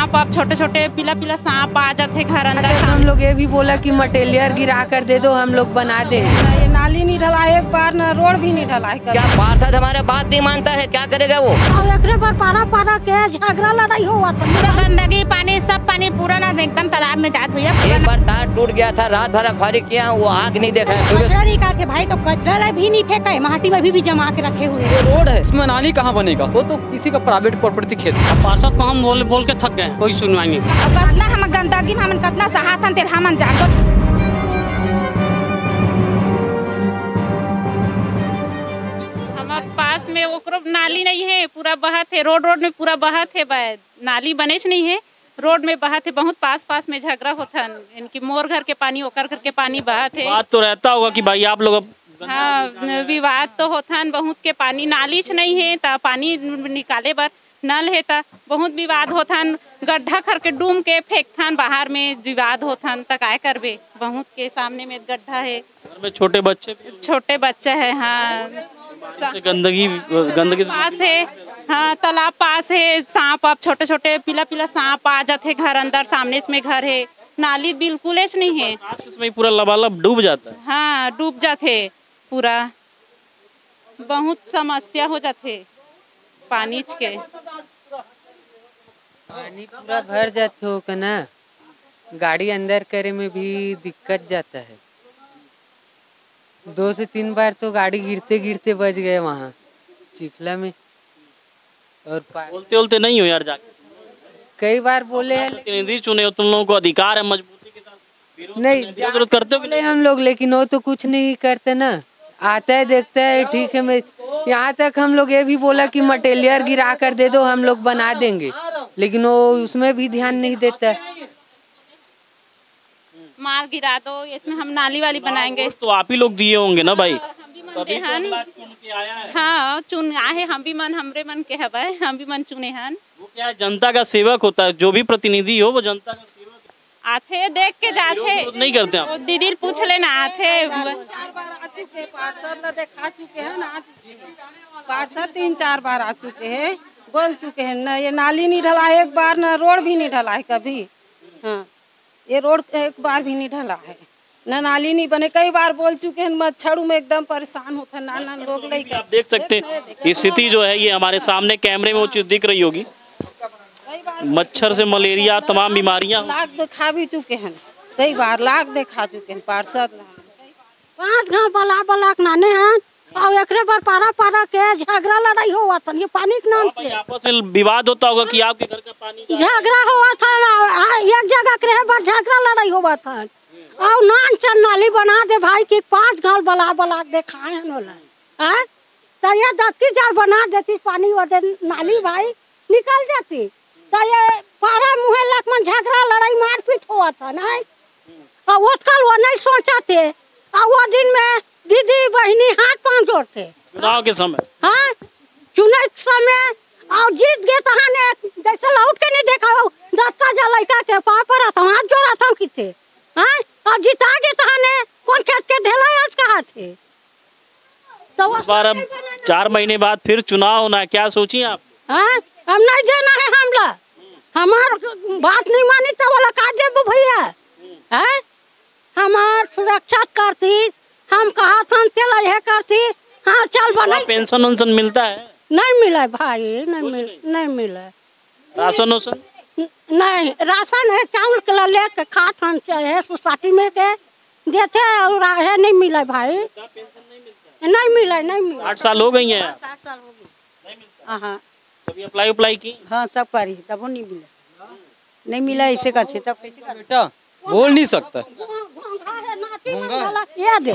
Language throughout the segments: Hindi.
सांप आप छोटे छोटे पीला पीला सांप आ जाते घर अंदर। हम लोग ये भी बोला कि मटेरियल गिरा कर दे दो, हम लोग बना दें। ये नाली नहीं ढला एक बार, न रोड भी नहीं ढला है। क्या पार्षद हमारे बात नहीं मानता है, क्या करेगा वो? एकरे पर पारा के झगड़ा लड़ाई हुआ था। पूरा गंदगी पानी सब पानी पूरा ना एकदम तालाब में जात भैया। एक बार तार टूट गया था, रात भर रखवाली किया, वो आग नहीं देखा है। कचरा निकाल के भाई तो कचरा भी नहीं फेंका है, माटी में भी जमा के रखे हुए हैं। रोड है, इसमें नाली कहाँ बनेगा? वो तो किसी का प्राइवेट प्रॉपर्टी खेत। पार्षद को हम बोल के थक गए, कोई सुनवाई नहीं। कतना हम गंदगी में हम कतना सहासन तेर हमन जागो। हमारे पास में वो नाली नहीं है, पूरा बहत है, रोड में पूरा बहत है, नाली बने नहीं है, रोड में बहत है, बहुत पास में झगड़ा होता है। इनकी मोर घर के पानी ओकर घर के पानी बहत है। बात तो रहता होगा कि भाई आप लोग हाँ, विवाद तो होता है बहुत के पानी नालीच नहीं है ता पानी निकाले बर नल है ता बहुत विवाद होता है। गड्ढा करके डूम के फेंकथन बाहर में विवाद होता है, तक आए करबे बहुत के सामने में गड्ढा है। घर में छोटे बच्चे है। हाँ, गंदगी पास है। हाँ, तालाब पास है, सांप आप छोटे छोटे पीला पीला सांप आ जाते घर अंदर, सामने में घर है, नाली बिल्कुल नहीं है। इसमें पूरा लबालब डूब जाता है। हाँ, डूब जाते पूरा, बहुत समस्या हो जाते पानी के। पानी पूरा भर जाते हो का ना, गाड़ी अंदर करे में भी दिक्कत जाता है। 2 से 3 बार तो गाड़ी गिरते गिरते बच गए वहाँ चिखला में। और बोलते नहीं हो यार, जाके कई बार बोले हैं, प्रतिनिधि चुने हो, तुम लोगों को अधिकार है मजबूती के साथ नहीं जरूरत करते हो बोले हम लोग, लेकिन वो तो कुछ नहीं करते ना। आता है देखता है ठीक है, मैं यहाँ तक हम लोग ये भी बोला कि मटेरियल गिरा कर दे दो, हम लोग बना देंगे, लेकिन वो उसमें भी ध्यान नहीं देता है। माल गिरा दो, इसमें हम नाली वाली बनाएंगे। तो आप ही लोग दिए होंगे ना भाई? हाँ, चुन आए हम भी मन, हमरे मन के हवा, हम भी मन चुने हन। वो क्या है, जनता का सेवक होता है, जो भी प्रतिनिधि हो वो जनता का सेवक आथे देख के जाते नहीं करते आप। दीदी पूछ लेना आथे। 4 बार आ चुके पार्षद ला देखा चुके हैं ना, पार्षद 3-4 बार आ चुके हैं, बोल चुके हैं न ये नाली नहीं ढला एक बार, न रोड भी नहीं ढला है कभी। हाँ, ये रोड एक बार भी नहीं ढला है, न नाली नहीं बने, कई बार बोल चुके हैं। मच्छरों में एकदम परेशान होता है, नाना लोग नहीं। आप देख सकते हैं स्थिति जो है, ये हमारे सामने कैमरे में वो चीज दिख रही होगी। मच्छर से मलेरिया तमाम बीमारियां लाख दिखा भी चुके हैं, कई बार लाख दिखा चुके हैं पार्षद। 5 गाँव बला नाने हैं और एकरे पर पारा के झगड़ा लड़ाई हुआ था। ये पानी के नाम पे आपस में विवाद होता होगा कि आपके घर का पानी झगड़ा हुआ था, एक जगह के पर झगड़ा लड़ाई हुआ था। और नाली बना दे भाई कि 5 गाँव बला दिखाए हैं, तो ये 10 बना देती, पानी वाले नाली भाई निकल जाती। तो ये पारा मुहल्ला में झगड़ा लड़ाई मारपीट हुआ था नहीं, और वो कल वो नहीं सोचा थे, और वो दिन में दीदी बहनी हाथ पांव जोड़ते चुनाव के समय। हाँ, चुनाव के समय, और जीत गए तो ने जैसे लौट के नहीं देखा, 10 का लड़का के पाँव पर हाथ जोड़ा था कितने। हाँ, और जीता गए तो ने कौन खेत के ढेला आज कहा थे। तो इस बार अब 4 महीने बाद फिर चुनाव होना है, क्या सोचिए आप? हाँ, हम नहीं देना है, हमला हमार बात नहीं मानी तो बोला का देबो भैया। है हमार सुरक्षा करती, हम कहा था चल ये करती। हाँ, चल बना। पेंशन उन्सन मिलता है? नहीं मिला भाई, नहीं मिला। राशन उसन नहीं, राशन है चावल के ले के खाता है सोसाइटी में के देते, और है नहीं मिला भाई, नहीं मिला। 8 साल हो गई है। 8 साल हो गए। हाँ, कभी अप्लाई की? हाँ, सब करी तब नहीं मिला, नहीं मिला इसे का तब कैसे बेटा बोल नहीं सकता। ये दे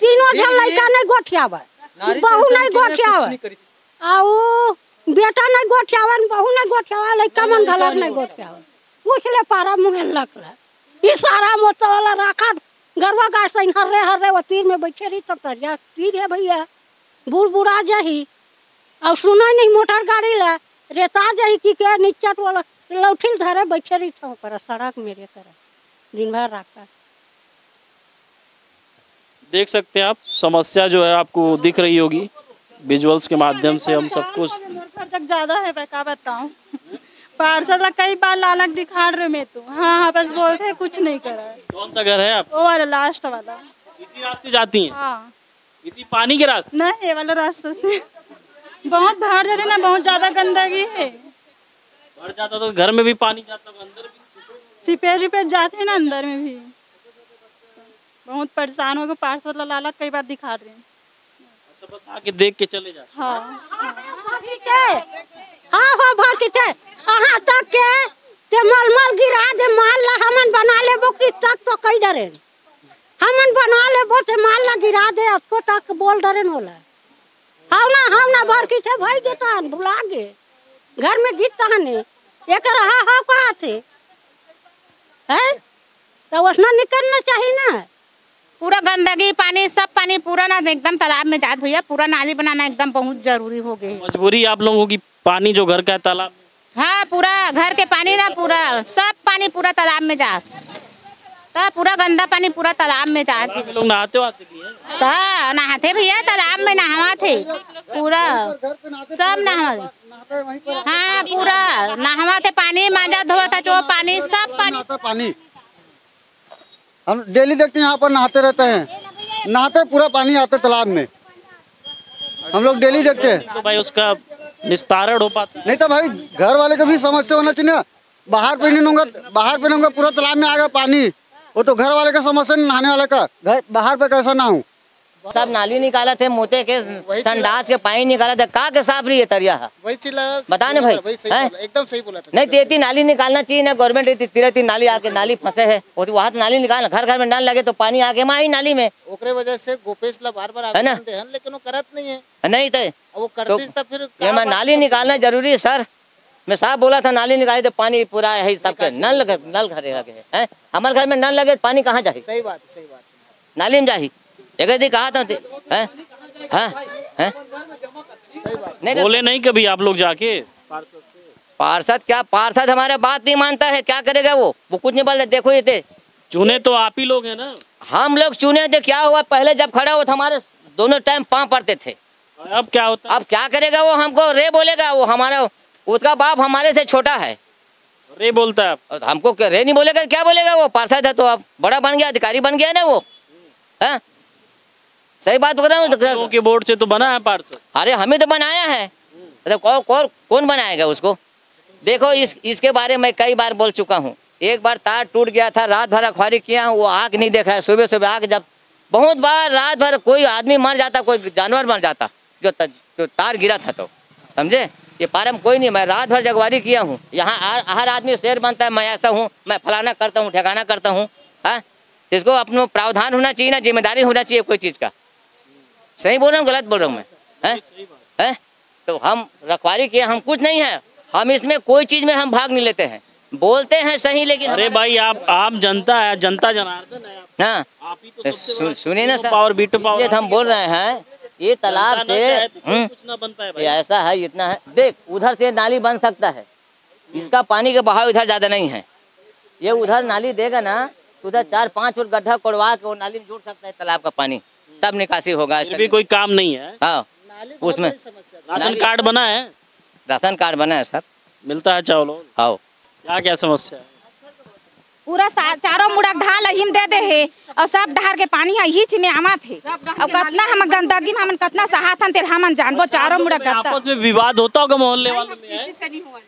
तीनों जन लड़का नहीं गोठियावा, बहू नहीं गोठियावा, और बेटा नहीं गोठियावा, बहू नहीं गोठियावा, लड़का मन घलक नहीं गोठियावा। पूछ ले पारा मुँह लगला, ये सारा मोटा वाला राखा गरवा गाय से हर्रे वो तीर में बैठे रही, तब तक तीर है भैया बूढ़ा जाही, और सुना नहीं मोटर गाड़ी ला रेता जाही कि के नीचे वाला लौठिल धरे बैठे रही था पर सड़क मेरे तरह दिन भर रखा। देख सकते हैं आप, समस्या जो है आपको दिख रही होगी विजुअल्स के माध्यम से। हम सब कुछ ज्यादा है, मैं क्या बताऊं, पार्षद कई बार लालच दिखा रहे मैं तो। हाँ बस बोलते हैं, कुछ नहीं करा। कौन सा घर है आप? वो वाला लास्ट वाला। इसी रास्ते जाती हैं? हाँ। इसी पानी के रास्ते? नहीं, ये वाला रास्ता से बहुत बाहर जाते ना, बहुत ज्यादा गंदगी है। बढ़ जाता तो घर में भी पानी जाता, अंदर भी सीपेज विपेज जाते हैं ना अंदर में भी। बहुत परेशान हो गए, पार्षद लालच कई बार दिखा रहे हैं। अच्छा, बस आके देख के चले जाते। हाँ हाँ हाँ भर के थे कहाँ तक के ते मलमल गिरा दे माल ला हमन बना ले बो की तक तो कई डरे हमन बना ले बो ते माल ला गिरा दे उसको तक बोल डरे होला। हाँ ना भर के थे भाई देता बुला गे घर में गीत तहने एक रहा हा कहा थे हैं तो उसना निकलना चाहिए ना। पूरा गंदगी पानी सब पानी पूरा ना एकदम तालाब में जात भैया। पूरा नाली बनाना एकदम बहुत जरूरी हो गई। मजबूरी आप लोगों की, पानी जो घर का है तालाब? हाँ पूरा घर के पानी ना पूरा सब पानी पूरा तालाब में जात, तो पूरा गंदा पानी पूरा तालाब में जात। लोग नहाते आते तो नहाते भैया तालाब में नहावा थे पूरा सब नहा। हाँ पूरा नहावा थे, पानी मांजा धोआ था जो पानी सब पानी हम डेली देखते हैं यहाँ पर नहाते रहते हैं, नहाते पूरा पानी आता तालाब में, हम लोग डेली देखते हैं। तो भाई उसका निस्तारण हो पाता? नहीं तो भाई घर वाले का भी समस्या होना चाहिए। बाहर पे नहीं होगा, बाहर पे नहीं पूरा तालाब में आ गया पानी, वो तो घर वाले का समस्या नहीं, नहाने वाले का। घर बाहर पे कैसा ना हूँ, सब नाली निकाला थे, मोटे के संडास के पानी निकाला था, कहाँ के साफ रही है तरिया? वही चिल्ला बताने भाई, एकदम सही बोला था। नहीं तेती नाली निकालना चाहिए ना, गवर्नमेंट तीन नाली आके नाली फंसे है, वहाँ नाली निकालना, घर घर में नल लगे तो पानी आके माँ ही नाली में। ओकरे वजह से गोपेश ला बार-बार है ना, लेकिन वो करत नहीं है। नहीं तो वो करती तो फिर नाली निकालना जरूरी है सर। मैं साफ बोला था नाली निकाली तो पानी पूरा है सब के नल घरे लगे है। हमारे घर में नल लगे पानी कहाँ जाए? सही बात नाली में जाही। एक दिन कहा था बोले नहीं कभी आप लोग जाके? पार्षद क्या, पार्षद हमारे बात नहीं मानता है, क्या करेगा वो कुछ नहीं बोलते। देखो ये थे चुने तो आप ही लोग हैं ना? हम लोग चुने थे, क्या हुआ पहले जब खड़ा हुआ था हमारे दोनों टाइम पाँव पड़ते थे। अब क्या होता है? अब क्या करेगा वो, हमको रे बोलेगा। वो हमारा उसका बाप हमारे से छोटा है, रे बोलता है। हमको रे नहीं बोलेगा, क्या बोलेगा? वो पार्षद है तो अब बड़ा बन गया, अधिकारी बन गया ना वो। है सही बात बोल रहा हूँ के बोर्ड से तो बना है पार्षद। अरे हमें तो बनाया है, कौन बनाएगा उसको? देखो इसके बारे में कई बार बोल चुका हूँ। एक बार तार टूट गया था, रात भर रखवारी किया, वो आग नहीं देखा है। सुबह सुबह आग, जब बहुत बार रात भर कोई आदमी मर जाता, कोई जानवर मर जाता जो तार गिरा था, तो समझे ये पारम कोई नहीं। मैं रात भर जगवारी किया हूँ। यहाँ हर आदमी शेर बनता है, मैं ऐसा हूँ, मैं फलाना करता हूँ, ठिकाना करता हूँ। हाँ इसको अपना प्रावधान होना चाहिए ना, जिम्मेदारी होना चाहिए कोई चीज़ का। सही बोल रहा हूँ गलत बोल रहा हूँ मैं? है तो हम रखवारी किए, हम कुछ नहीं है, हम इसमें कोई चीज में हम भाग नहीं लेते हैं, बोलते हैं सही लेकिन। अरे भाई आप जनता है, जनता जनार्दन है। हाँ आप ही तो सुनिए ना सर, पावर बीटो पावर हम बोल रहे हैं ये तालाब से कुछ ना बनता है भाई। ऐसा है इतना है, देख उधर से नाली बन सकता है, इसका पानी का बहाव इधर ज्यादा नहीं है। ये उधर नाली देगा ना, उधर 4-5 फुट गड्ढा कोड़वा के वो नाली में जुड़ सकता है तालाब का पानी, तब निकासी होगा। फिर भी कोई काम नहीं है। हाँ उसमें राशन कार्ड बना है? राशन कार्ड बना है सर, मिलता है चावल? हाँ क्या समस्या है? पूरा चारों मुड़ा ढाल हिम दे दे है और सब ढार के पानी है हिच में आमा थे और कितना हम गंदगी में हम कितना सहाथन तेरे हमन जानबो। चारों मुड़ा आपस में विवाद होता होगा मोहल्ले वालों में?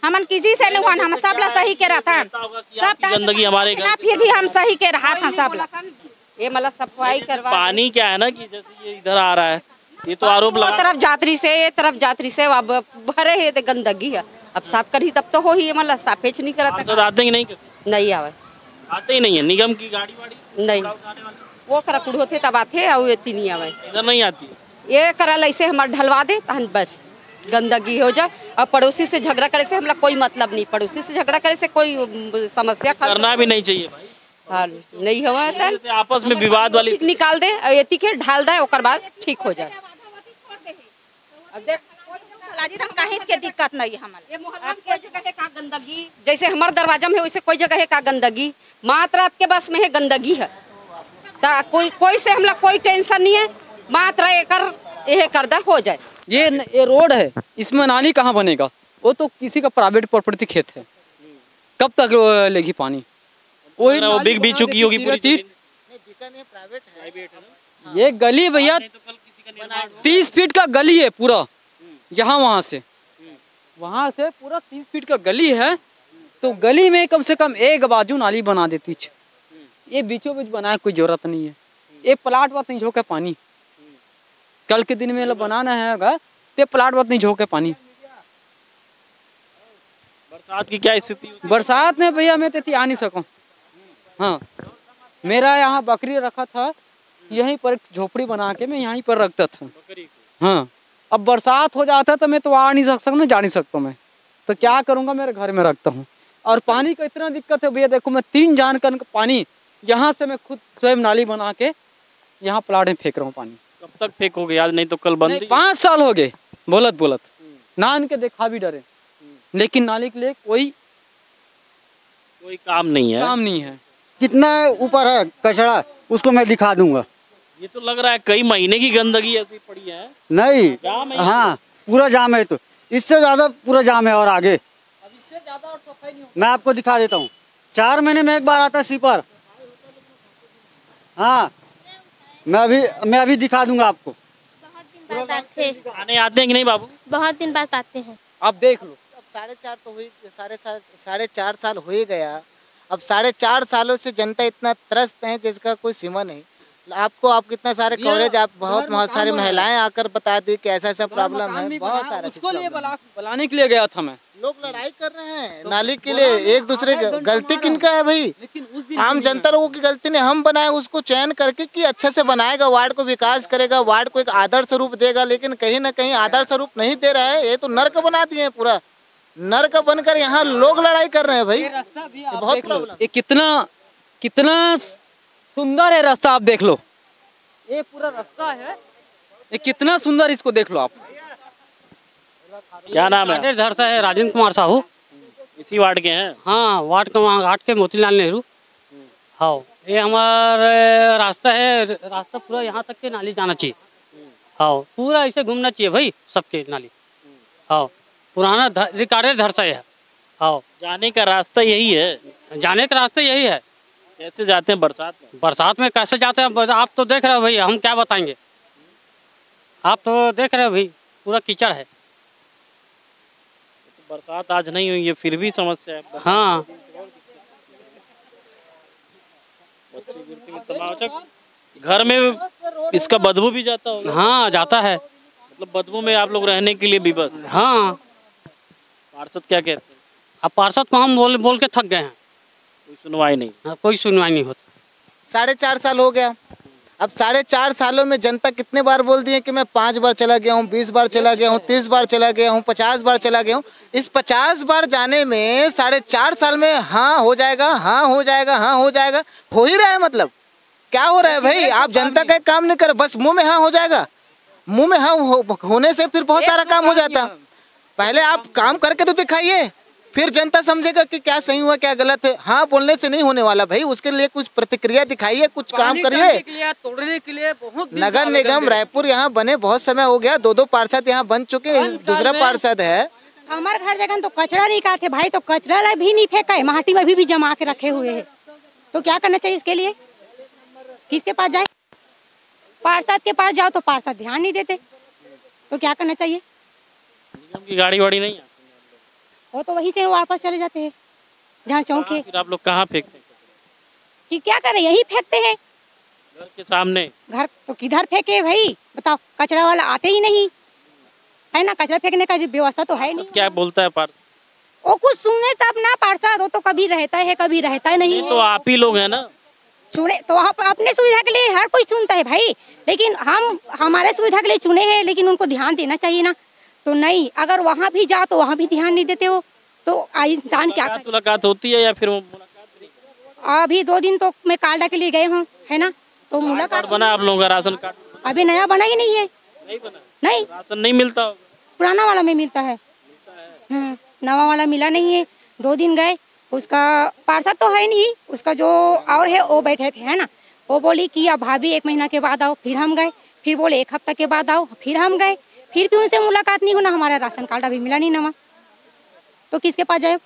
हमन किसी से नहीं हुआ, हम सब ला सही के रहता, सब गंदगी हमारे घर, फिर भी हम सही के रहा था सब ला। ये मतलब सफाई करवा पानी क्या है ना कि जैसे ये इधर आ रहा है, ये तो आरोप लगा तरफ जात्री से अब भरे है गंदगी है, अब साफ करी तब तो हो ही, मतलब साफेच नहीं करता। आते ही नहीं आवे, आते ही नहीं है निगम की गाड़ी वाड़ी नहीं, वो करा कुड़ होते तब आते और ये नहीं आवे, इधर नहीं आती। ये करल ऐसे हमारे ढलवा दे तहन बस गंदगी हो जाए। और पड़ोसी से झगड़ा करे से हमला कोई मतलब नहीं, पड़ोसी से झगड़ा करे से कोई समस्या करना भी नहीं चाहिए भाई। हाँ नहीं हुआ तो आपस में विवाद वाली निकाल दे और ये के ढाल दे, और बाद ठीक हो जाए। अब देख कहीं के दिक्कत नहीं है हमारे कोई जगह है का गंदगी, जैसे हमारे दरवाजा में है वैसे कोई जगह है का गंदगी, मात्र के बस में है गंदगी है, कोई से हमला कोई टेंशन नहीं है, मात्र ये करदा हो जाए। ये रोड है, इसमें नाली कहाँ बनेगा? वो तो किसी का प्राइवेट प्रॉपर्टी खेत है। कब तक लेगी पानी? वही वो बिक चुकी होगी पूरी चीज। ये गली भैया 30 फीट का गली है पूरा, यहाँ वहाँ से पूरा 30 फीट का गली है। तो गली में कम से कम एक बाजू नाली बना देती। ये बीचों बीच बनाए कोई जरूरत नहीं है। ये प्लाट बात नहीं झोंके पानी, कल के दिन में बनाना है अगर तो प्लाट बात नहीं झोंके पानी। बरसात की क्या स्थिति? बरसात में भैया मैं तो आ नहीं सकूं। हाँ, मेरा यहाँ बकरी रखा था, यहीं पर झोपड़ी बना के मैं यहीं पर रखता था। हाँ, अब बरसात हो जाता तो मैं तो आ नहीं सकता, ना जा नहीं सकता मैं, तो क्या करूँगा, मेरे घर में रखता हूँ। और पानी का इतना दिक्कत है भैया, देखो मैं 3 जान का पानी यहाँ से मैं खुद स्वयं नाली बना के यहाँ प्लाट में फेंक रहा हूँ पानी। कब तक फेंकोगे? आज नहीं तो कल बंद। 5 साल हो गए बोलत नान के देखा भी डरे, लेकिन नाली के लिए कोई काम नहीं है। कितना ऊपर है कचरा, उसको मैं दिखा दूंगा। ये तो लग रहा है कई महीने की गंदगी ऐसी पड़ी है। नहीं, हाँ पूरा जाम है, तो इससे ज्यादा पूरा जाम है। और आगे अब इससे ज्यादा और सफाई नहीं होगी। मैं आपको दिखा देता हूँ, 4 महीने में एक बार आता है सीपर। हाँ, मैं अभी दिखा दूंगा आपको। बहुत दिन बाद आते हैं। आने आते हैं कि नहीं बाबू? बहुत दिन बाद आते हैं। आप देख लो, अब 4.5 तो हुई, 4.5 साल हो ही गया। अब 4.5 सालों से जनता इतना त्रस्त है जिसका कोई सीमा नहीं। आप कितना सारे कवरेज, आप बहुत सारी महिलाएं आकर बता दी कि ऐसा ऐसा प्रॉब्लम है, बहुत सारा। उसको लिए बुलाने के लिए गया था मैं। लोग लड़ाई कर रहे हैं नाली के लिए, एक दूसरे की गलती किनका है भाई? आम जनता लोगों की गलती नहीं। हम बनाए उसको चयन करके कि अच्छे से बनाएगा, वार्ड को विकास करेगा, वार्ड को एक आदर्श रूप देगा, लेकिन कहीं ना कहीं आदर्श रूप नहीं दे रहा है। ये तो नर्क बना दिए, पूरा नर्क बनकर यहाँ लोग लड़ाई कर रहे हैं भाई। बहुत प्रॉब्लम। ये कितना सुंदर है रास्ता, आप देख लो, ये पूरा रास्ता है, ये कितना सुंदर, इसको देख लो आप। क्या नाम है? धरता है राजेंद्र कुमार साहू। इसी वार्ड के हैं? हाँ, वार्ड के वहाँ घाट के मोतीलाल नेहरू। हाँ, ये हमारा रास्ता है, रास्ता पूरा यहाँ तक के नाली जाना चाहिए। हाँ, पूरा ऐसे घूमना चाहिए भाई सबके नाली। हाँ, पुराना रिकॉर्डेड धरता है। हाँ, जाने का रास्ता यही है? जाने का रास्ता यही है। कैसे जाते हैं बरसात में? बरसात में कैसे जाते हैं आप तो देख रहे हो भाई, हम क्या बताएंगे, आप तो देख रहे हो भाई, पूरा कीचड़ है। तो बरसात आज नहीं हुई है फिर भी समस्या है। हाँ, घर में इसका बदबू भी जाता होगा? हाँ, जाता है। मतलब बदबू में आप लोग रहने के लिए भी बस? हाँ। पार्षद क्या कहते हैं? अब पार्षद को हम बोल के थक गए हैं, कोई सुनवाई नहीं। हाँ, कोई सुनवाई नहीं होती। 4.5 साल हो गया। अब 4.5 सालों में जनता कितने बार बोल दी है कि मैं 5 बार चला गया हूँ, 20 बार चला गया हूँ, 30 बार चला गया हूँ, 50 बार चला गया हूँ। इस 50 बार जाने में 4.5 साल में हाँ हो जाएगा, हाँ हो जाएगा, हाँ हो जाएगा, हो ही रहा है। मतलब क्या हो रहा है भाई? आप जनता का काम नहीं कर, बस मुंह में हाँ हो जाएगा। मुंह में हाँ होने से फिर बहुत सारा काम हो जाता। पहले आप काम करके तो दिखाइए, फिर जनता समझेगा कि क्या सही हुआ क्या गलत है। हाँ बोलने से नहीं होने वाला भाई, उसके लिए कुछ प्रतिक्रिया दिखाइए, कुछ काम करिए। तोड़ने के लिए बहुत नगर निगम रायपुर यहाँ बने बहुत समय हो गया, 2 पार्षद यहाँ बन चुके, दूसरा पार्षद है। हमारे घर जगह तो कचरा निकालते भाई, तो कचरा भी नहीं फेंका है, माटी में अभी भी जमा के रखे हुए है। तो क्या करना चाहिए इसके लिए? किसके पास जाए? पार्षद के पास जाओ तो पार्षद ध्यान नहीं देते, तो क्या करना चाहिए? निगम की गाड़ी वाड़ी नहीं वो तो वहीं से वापस चले जाते हैं जहाँ चौके। फिर आप लोग कहाँ फेंकते हैं? कि क्या करें, यही फेंकते हैं घर के सामने। घर तो किधर फेंके भाई बताओ? कचरा वाला आते ही नहीं है ना, कचरा फेंकने का व्यवस्था तो है नहीं। क्या बोलता है पार्षद? वो कुछ सुने तब ना, पार्षद वो तो कभी रहता है कभी रहता है नहीं। तो आप ही लोग हैं ना, चुने तो आप अपने सुविधा के लिए हर कोई चुनता है भाई, लेकिन हम हमारे सुविधा के लिए चुने हैं, लेकिन उनको ध्यान देना चाहिए ना। तो नहीं, अगर वहाँ भी जाओ तो वहाँ भी ध्यान नहीं देते हो, तो इंसान क्या करे? मुलाकात होती है या फिर मुलाकात? अभी 2 दिन तो मैं कार्ड के लिए गए हूँ, है ना, तो मुलाकात बना आप लोगों का राशन कार्ड? अभी नया बना ही नहीं है। नहीं बना? नहीं, राशन नहीं मिलता, पुराना वाला में मिलता है। नवा वाला मिला नहीं है। 2 दिन गए, उसका पार्षद तो है नहीं, उसका जो और है वो बैठे थे, है ना, वो बोली कि अब भाभी 1 महीना के बाद आओ। फिर हम गए, फिर बोले 1 हफ्ता के बाद आओ। फिर हम गए, फिर भी उनसे मुलाकात नहीं होना, हमारा राशन कार्ड अभी मिला नहीं नवा, तो किसके पास जाए?